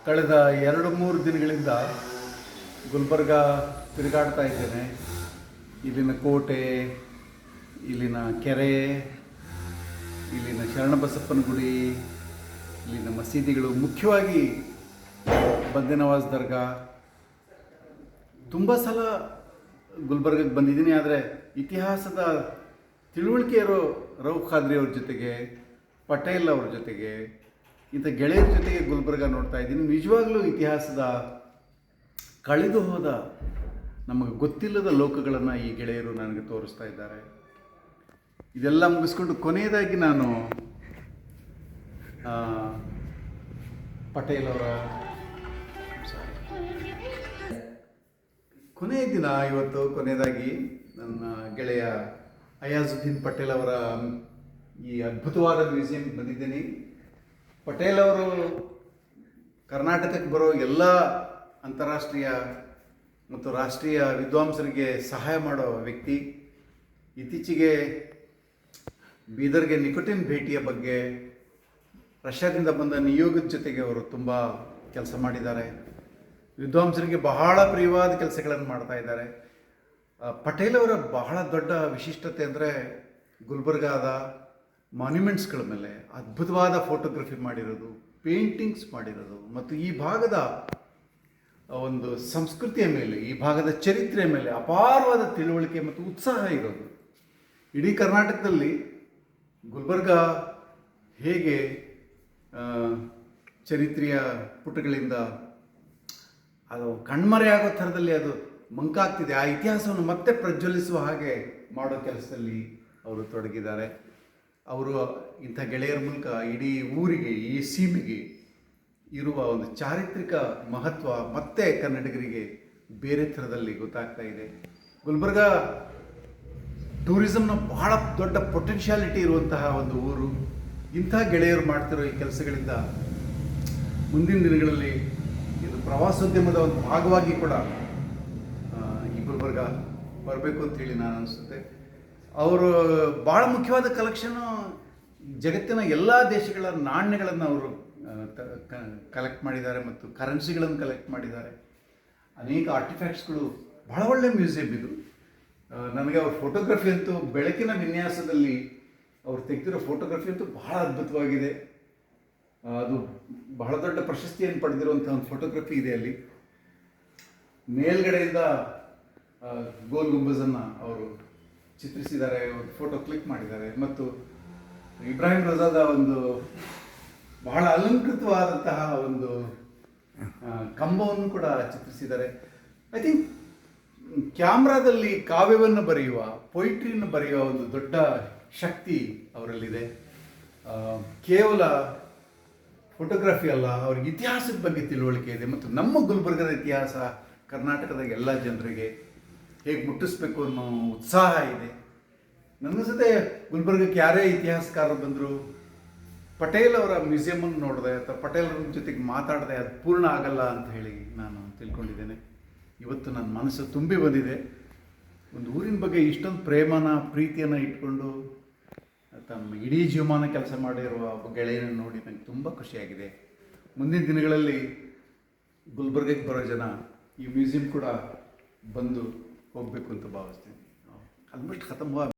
ಕಳೆದ 2-3 ದಿನಗಳಿಂದ ಗುಲ್ಬರ್ಗ ತಿರುಗಾಡ್ತಾ ಇದ್ದೇನೆ. ಇಲ್ಲಿನ ಕೋಟೆ, ಇಲ್ಲಿನ ಕೆರೆ, ಇಲ್ಲಿನ ಶರಣಬಸಪ್ಪನ ಗುಡಿ, ಇಲ್ಲಿನ ಮಸೀದಿಗಳು, ಮುಖ್ಯವಾಗಿ ಬಂದೆ ನವಾಜ್ ದರ್ಗಾ. ತುಂಬ ಸಲ ಗುಲ್ಬರ್ಗಕ್ಕೆ ಬಂದಿದ್ದೀನಿ. ಆದರೆ ಇತಿಹಾಸದ ತಿಳುವಳಿಕೆ ಇರೋ ರೌಫ್ ಖಾದ್ರಿ ಅವ್ರ ಜೊತೆಗೆ, ಪಟೇಲ್ ಅವ್ರ ಜೊತೆಗೆ, ಇಂಥ ಗೆಳೆಯರ ಜೊತೆಗೆ ಗುಲ್ಬರ್ಗ ನೋಡ್ತಾ ಇದ್ದೀನಿ. ನಿಜವಾಗ್ಲೂ ಇತಿಹಾಸದ ಕಳೆದು ಹೋದ ನಮಗೆ ಗೊತ್ತಿಲ್ಲದ ಲೋಕಗಳನ್ನು ಈ ಗೆಳೆಯರು ನನಗೆ ತೋರಿಸ್ತಾ ಇದ್ದಾರೆ. ಇದೆಲ್ಲ ಮುಗಿಸ್ಕೊಂಡು ಕೊನೆಯದಾಗಿ ನಾನು ಪಟೇಲ್ ಅವರ ಕೊನೆಯ ದಿನ ಇವತ್ತು ಕೊನೆಯದಾಗಿ ನನ್ನ ಗೆಳೆಯ ಅಯಾಜುದ್ದೀನ್ ಪಟೇಲ್ ಅವರ ಈ ಅದ್ಭುತವಾದ ಮ್ಯೂಸಿಯಂ ಬಂದಿದ್ದೀನಿ. ಪಟೇಲ್ ಅವರು ಕರ್ನಾಟಕಕ್ಕೆ ಬರೋ ಎಲ್ಲ ಅಂತಾರಾಷ್ಟ್ರೀಯ ಮತ್ತು ರಾಷ್ಟ್ರೀಯ ವಿದ್ವಾಂಸರಿಗೆ ಸಹಾಯ ಮಾಡೋ ವ್ಯಕ್ತಿ. ಇತ್ತೀಚೆಗೆ ಬೀದರ್ಗೆ ನಿಕೋಟಿನ್ ಭೇಟಿಯ ಬಗ್ಗೆ ರಷ್ಯಾದಿಂದ ಬಂದ ನಿಯೋಗದ ಜೊತೆಗೆ ಅವರು ತುಂಬ ಕೆಲಸ ಮಾಡಿದ್ದಾರೆ. ವಿದ್ವಾಂಸರಿಗೆ ಬಹಳ ಪ್ರಿಯವಾದ ಕೆಲಸಗಳನ್ನು ಮಾಡ್ತಾ ಇದ್ದಾರೆ. ಪಟೇಲ್ ಅವರ ಬಹಳ ದೊಡ್ಡ ವಿಶಿಷ್ಟತೆ ಅಂದರೆ ಗುಲ್ಬರ್ಗಾದ ಮಾನ್ಯುಮೆಂಟ್ಸ್ಗಳ ಮೇಲೆ ಅದ್ಭುತವಾದ ಫೋಟೋಗ್ರಫಿ ಮಾಡಿರೋದು, ಪೇಂಟಿಂಗ್ಸ್ ಮಾಡಿರೋದು, ಮತ್ತು ಈ ಭಾಗದ ಒಂದು ಸಂಸ್ಕೃತಿಯ ಮೇಲೆ, ಈ ಭಾಗದ ಚರಿತ್ರೆಯ ಮೇಲೆ ಅಪಾರವಾದ ತಿಳುವಳಿಕೆ ಮತ್ತು ಉತ್ಸಾಹ ಇರೋದು. ಇಡೀ ಕರ್ನಾಟಕದಲ್ಲಿ ಗುಲ್ಬರ್ಗ ಹೇಗೆ ಚರಿತ್ರೆಯ ಪುಟಗಳಿಂದ ಅದು ಕಣ್ಮರೆಯಾಗೋ ಥರದಲ್ಲಿ ಅದು ಮಂಕಾಗ್ತಿದೆ, ಆ ಇತಿಹಾಸವನ್ನು ಮತ್ತೆ ಪ್ರಜ್ವಲಿಸುವ ಹಾಗೆ ಮಾಡೋ ಕೆಲಸದಲ್ಲಿ ಅವರು ತೊಡಗಿದ್ದಾರೆ. ಅವರು ಇಂಥ ಗೆಳೆಯರ ಮೂಲಕ ಇಡೀ ಊರಿಗೆ, ಈ ಸೀಮೆಗೆ ಇರುವ ಒಂದು ಚಾರಿತ್ರಿಕ ಮಹತ್ವ ಮತ್ತೆ ಕನ್ನಡಿಗರಿಗೆ ಬೇರೆ ಥರದಲ್ಲಿ ಗೊತ್ತಾಗ್ತಾ ಇದೆ. ಗುಲ್ಬರ್ಗ ಟೂರಿಸಮ್ನ ಬಹಳ ದೊಡ್ಡ ಪೊಟೆನ್ಷಿಯಾಲಿಟಿ ಇರುವಂತಹ ಒಂದು ಊರು. ಇಂಥ ಗೆಳೆಯರು ಮಾಡ್ತಿರೋ ಈ ಕೆಲಸಗಳಿಂದ ಮುಂದಿನ ದಿನಗಳಲ್ಲಿ ಇದು ಪ್ರವಾಸೋದ್ಯಮದ ಒಂದು ಭಾಗವಾಗಿ ಕೂಡ ಈ ಗುಲ್ಬರ್ಗ ಬರಬೇಕು ಅಂತೇಳಿ ನಾನು ಅನಿಸುತ್ತೆ. ಅವರು ಭಾಳ ಮುಖ್ಯವಾದ ಕಲೆಕ್ಷನ್ನು ಜಗತ್ತಿನ ಎಲ್ಲ ದೇಶಗಳ ನಾಣ್ಯಗಳನ್ನು ಅವರು ಕಲೆಕ್ಟ್ ಮಾಡಿದ್ದಾರೆ ಮತ್ತು ಕರೆನ್ಸಿಗಳನ್ನು ಕಲೆಕ್ಟ್ ಮಾಡಿದ್ದಾರೆ. ಅನೇಕ ಆರ್ಟಿಫ್ಯಾಕ್ಟ್ಸ್ಗಳು, ಬಹಳ ಒಳ್ಳೆಯ ಮ್ಯೂಸಿಯಂ ಇದು. ನನಗೆ ಅವ್ರ ಫೋಟೋಗ್ರಫಿ ಅಂತೂ, ಬೆಳಕಿನ ವಿನ್ಯಾಸದಲ್ಲಿ ಅವ್ರು ತೆಗೆದಿರೋ ಫೋಟೋಗ್ರಫಿ ಅಂತೂ ಬಹಳ ಅದ್ಭುತವಾಗಿದೆ. ಅದು ಬಹಳ ದೊಡ್ಡ ಪ್ರಶಸ್ತಿಯನ್ನು ಪಡೆದಿರುವಂಥ ಒಂದು ಫೋಟೋಗ್ರಫಿ ಇದೆ ಅಲ್ಲಿ. ಮೇಲ್ಗಡೆಯಿಂದ ಗೋಲ್ ಗುಂಬಜನ್ನು ಅವರು ಚಿತ್ರಿಸಿದ್ದಾರೆ, ಒಂದು ಫೋಟೋ ಕ್ಲಿಕ್ ಮಾಡಿದ್ದಾರೆ. ಮತ್ತು ಇಬ್ರಾಹಿಂ ರಜಾದ ಒಂದು ಬಹಳ ಅಲಂಕೃತವಾದಂತಹ ಒಂದು ಕಂಬವನ್ನು ಕೂಡ ಚಿತ್ರಿಸಿದ್ದಾರೆ. ಐ ಥಿಂಕ್ ಕ್ಯಾಮ್ರಾದಲ್ಲಿ ಕಾವ್ಯವನ್ನು ಬರೆಯುವ, ಪೊಯಿಟ್ರಿಯನ್ನು ಬರೆಯುವ ಒಂದು ದೊಡ್ಡ ಶಕ್ತಿ ಅವರಲ್ಲಿದೆ. ಕೇವಲ ಫೋಟೋಗ್ರಫಿ ಅಲ್ಲ, ಅವ್ರಿಗೆ ಇತಿಹಾಸದ ಬಗ್ಗೆ ತಿಳುವಳಿಕೆ ಇದೆ. ಮತ್ತು ನಮ್ಮ ಗುಲ್ಬರ್ಗದ ಇತಿಹಾಸ ಕರ್ನಾಟಕದ ಎಲ್ಲ ಜನರಿಗೆ ಹೇಗೆ ಮುಟ್ಟಿಸ್ಬೇಕು ಅನ್ನೋ ಉತ್ಸಾಹ ಇದೆ. ನನಗನ್ಸುತ್ತೆ ಗುಲ್ಬರ್ಗಕ್ಕೆ ಯಾರೇ ಇತಿಹಾಸಕಾರರು ಬಂದರು, ಪಟೇಲ್ ಅವರ ಮ್ಯೂಸಿಯಮನ್ನು ನೋಡಿದೆ ಅಥವಾ ಪಟೇಲ್ ಅವ್ರ ಜೊತೆಗೆ ಮಾತಾಡಿದೆ, ಅದು ಪೂರ್ಣ ಆಗಲ್ಲ ಅಂತ ಹೇಳಿ ನಾನು ತಿಳ್ಕೊಂಡಿದ್ದೇನೆ. ಇವತ್ತು ನನ್ನ ಮನಸ್ಸು ತುಂಬಿ ಬಂದಿದೆ. ಒಂದು ಊರಿನ ಬಗ್ಗೆ ಇಷ್ಟೊಂದು ಪ್ರೇಮನ, ಪ್ರೀತಿಯನ್ನು ಇಟ್ಕೊಂಡು ತಮ್ಮ ಇಡೀ ಜೀವಮಾನ ಕೆಲಸ ಮಾಡಿರುವ ಒಬ್ಬ ಗೆಳೆಯನ ನೋಡಿ ನನಗೆ ತುಂಬ ಖುಷಿಯಾಗಿದೆ. ಮುಂದಿನ ದಿನಗಳಲ್ಲಿ ಗುಲ್ಬರ್ಗಕ್ಕೆ ಬರೋ ಜನ ಈ ಮ್ಯೂಸಿಯಂ ಕೂಡ ಬಂದು ಹೋಗಬೇಕು ಅಂತ ಭಾವಿಸ್ತೀನಿ. ಆಲ್ಮೋಸ್ಟ್ ಖತಮ್